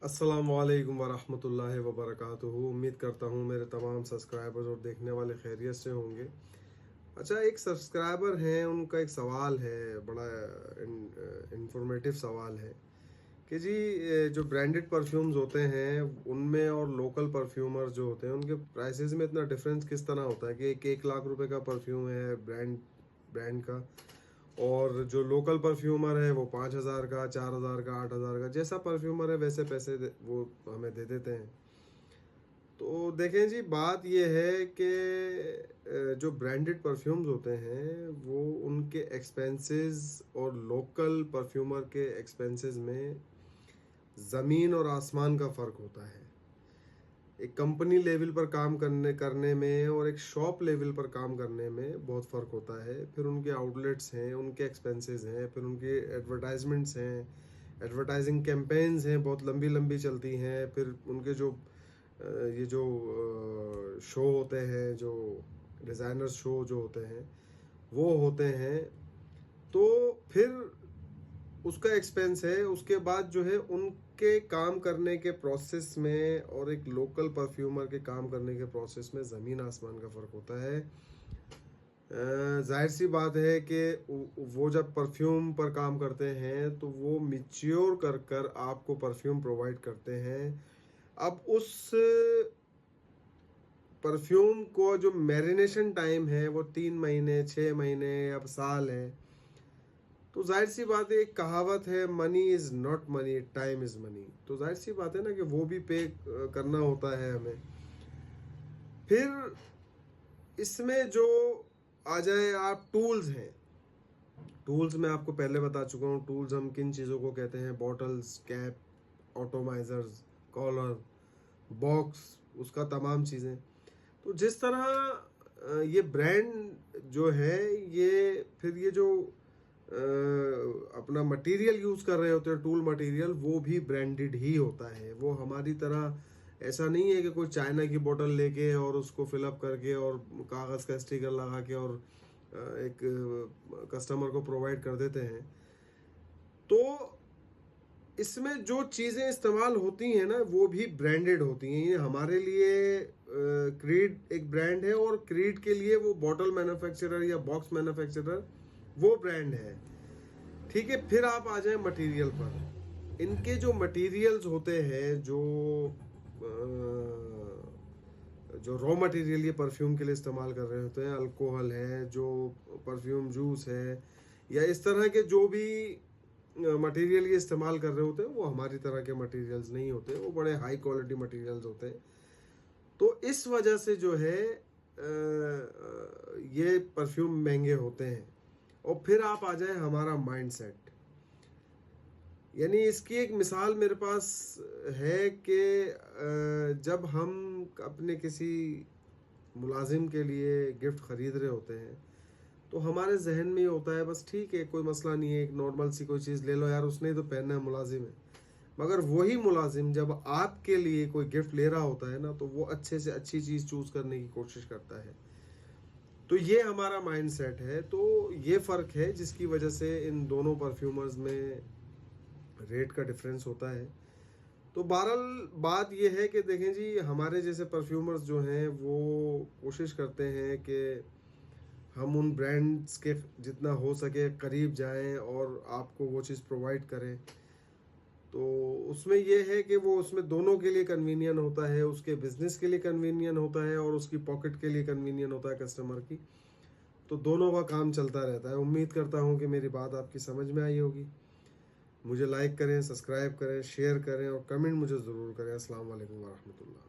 अस्सलामुअलैकुम वरहमतुल्लाहि वबरकातुहू। उम्मीद करता हूँ मेरे तमाम सब्सक्राइबर्स और देखने वाले खैरियत से होंगे। अच्छा, एक सब्सक्राइबर हैं, उनका एक सवाल है, बड़ा इंफॉर्मेटिव सवाल है कि जी जो ब्रांडेड परफ्यूम्स होते हैं उनमें और लोकल परफ्यूमर जो होते हैं उनके प्राइसेस में इतना डिफरेंस किस तरह होता है कि एक 1 लाख रुपए का परफ्यूम है ब्रांड ब्रांड का, और जो लोकल परफ्यूमर है वो 5,000 का, 4,000 का, 8,000 का, जैसा परफ्यूमर है वैसे पैसे वो हमें दे देते हैं। तो देखें जी, बात ये है कि जो ब्रांडेड परफ्यूम्स होते हैं वो उनके एक्सपेंसेस और लोकल परफ्यूमर के एक्सपेंसेस में ज़मीन और आसमान का फ़र्क होता है। एक कंपनी लेवल पर काम करने करने में और एक शॉप लेवल पर काम करने में बहुत फ़र्क होता है। फिर उनके आउटलेट्स हैं, उनके एक्सपेंसेस हैं, फिर उनके एडवर्टाइजमेंट्स हैं, एडवर्टाइजिंग कैंपेन्स हैं, बहुत लंबी लंबी चलती हैं। फिर उनके जो ये जो शो होते हैं, जो डिज़ाइनर शो जो होते हैं वो होते हैं, तो फिर उसका एक्सपेंस है। उसके बाद जो है उनके काम करने के प्रोसेस में और एक लोकल परफ्यूमर के काम करने के प्रोसेस में ज़मीन आसमान का फ़र्क होता है। जाहिर सी बात है कि वो जब परफ्यूम पर काम करते हैं तो वो मिच्योर कर कर आपको परफ्यूम प्रोवाइड करते हैं। अब उस परफ्यूम को जो मैरिनेशन टाइम है वो 3 महीने, 6 महीने, अब साल है। तो जाहिर सी बात है, एक कहावत है, money is not money, time is money. तो जाहिर सी बात है ना कि वो भी पे करना होता है हमें। फिर इसमें जो आ जाए, आप टूल्स हैं। टूल्स मैं आपको पहले बता चुका हूँ, टूल्स हम किन चीज़ों को कहते हैं: बॉटल्स, कैप, ऑटोमाइजर्स, कॉलर, बॉक्स, उसका तमाम चीज़ें। तो जिस तरह ये ब्रांड जो है, ये फिर ये जो अपना मटेरियल यूज़ कर रहे होते हैं, टूल मटेरियल, वो भी ब्रांडेड ही होता है। वो हमारी तरह ऐसा नहीं है कि कोई चाइना की बोतल लेके और उसको फिलअप करके और कागज़ का स्टिकर लगा के और एक कस्टमर को प्रोवाइड कर देते हैं। तो इसमें जो चीज़ें इस्तेमाल होती हैं ना वो भी ब्रांडेड होती हैं। ये हमारे लिए क्रीड एक ब्रांड है, और क्रीड के लिए वो बॉटल मैन्युफैक्चरर या बॉक्स मैन्युफैक्चरर वो ब्रांड है। ठीक है, फिर आप आ जाए मटेरियल पर। इनके जो मटेरियल्स होते हैं, जो रॉ मटेरियल ये परफ्यूम के लिए इस्तेमाल कर रहे होते हैं, अल्कोहल है, जो परफ्यूम जूस है, या इस तरह के जो भी मटेरियल ये इस्तेमाल कर रहे होते हैं, वो हमारी तरह के मटेरियल्स नहीं होते, वो बड़े हाई क्वालिटी मटेरियल्स होते हैं। तो इस वजह से जो है ये परफ्यूम महंगे होते हैं। और फिर आप आ जाए हमारा माइंडसेट। यानी इसकी एक मिसाल मेरे पास है कि जब हम अपने किसी मुलाजिम के लिए गिफ्ट खरीद रहे होते हैं तो हमारे जहन में ये होता है, बस ठीक है, कोई मसला नहीं है, एक नॉर्मल सी कोई चीज़ ले लो यार, उसने ही तो पहनना है, मुलाजिम है। मगर वही मुलाजिम जब आपके लिए कोई गिफ्ट ले रहा होता है ना, तो वो अच्छे से अच्छी चीज़ चूज़ करने की कोशिश करता है। तो ये हमारा माइंडसेट है। तो ये फ़र्क है जिसकी वजह से इन दोनों परफ्यूमर्स में रेट का डिफरेंस होता है। तो बहरहाल बात ये है कि देखें जी, हमारे जैसे परफ्यूमर्स जो हैं वो कोशिश करते हैं कि हम उन ब्रांड्स के जितना हो सके करीब जाएं और आपको वो चीज़ प्रोवाइड करें। तो उसमें ये है कि वो उसमें दोनों के लिए कन्वीनियंट होता है, उसके बिजनेस के लिए कन्वीनियंट होता है और उसकी पॉकेट के लिए कन्वीनियंट होता है कस्टमर की। तो दोनों का काम चलता रहता है। उम्मीद करता हूँ कि मेरी बात आपकी समझ में आई होगी। मुझे लाइक करें, सब्सक्राइब करें, शेयर करें और कमेंट मुझे ज़रूर करें। अस्सलाम वालेकुम वरहमतुल्लाह।